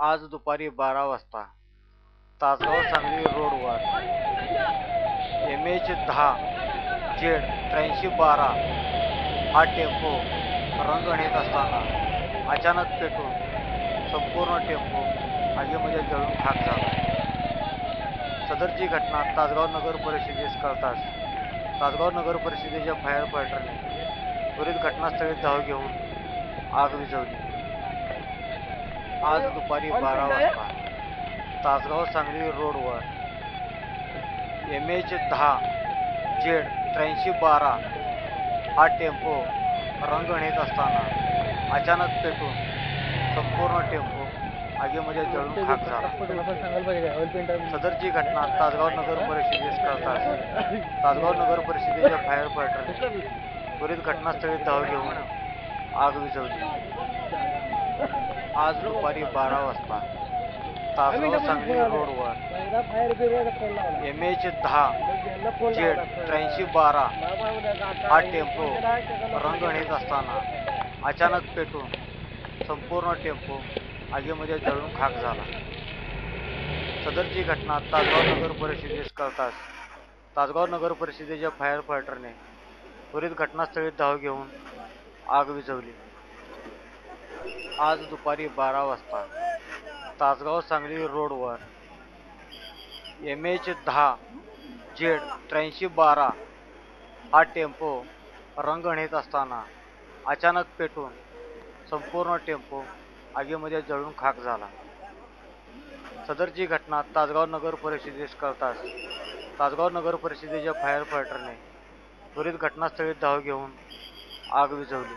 आज दुपारी 12 वाजता तासगाव सांगली रोडवर MH10 Z8312 हा टेम्पो रंग नेत असताना अचानक पेटून संपूर्ण टेम्पो आगीमध्ये जळून खाक झाला। सदरची घटना तासगाव नगर परिषदेस कळताच तासगाव नगर परिषदेच्या फायर फायटरने त्वरित घटनास्थळी धाव घेऊन आग विझवली। आज दुपारी 12 वाजता तासगाव सांगली रोडवर MH10 Z8312 हा टेम्पो रंग नेत असताना अचानक पेटून संपूर्ण टेम्पो आगीमध्ये जळून खाक झाला। सदरची घटना तासगाव नगर परिषदेस कळताच तासगाव नगर परिषदेच्या फायर फायटरने त्वरित घटनास्थळी धाव घेऊन आग विझवली। आज दुपारी 12 वाजता तासगाव सांगली रोडवर MH10 Z8312 हा टेम्पो रंग नेत असताना अचानक पेटून संपूर्ण टेम्पो आगीमध्ये जळून खाक झाला। सदरची घटना तासगाव नगर परिषदेस कळताच तासगाव नगर परिषदेच्या फायर फायटरने त्वरित घटनास्थळी धाव घेऊन आग विझवली। आज दुपारी 12 वाजता तासगाव सांगली रोडवर MH10 Z8312 हा टेम्पो रंग नेत असताना अचानक पेटून संपूर्ण टेम्पो आगीमध्ये जळून खाक झाला। सदरची घटना तासगाव नगर परिषदेस कळताच तासगाव नगर परिषदेच्या फायर फायटरने त्वरित घटनास्थळी धाव घेऊन आग विझवली।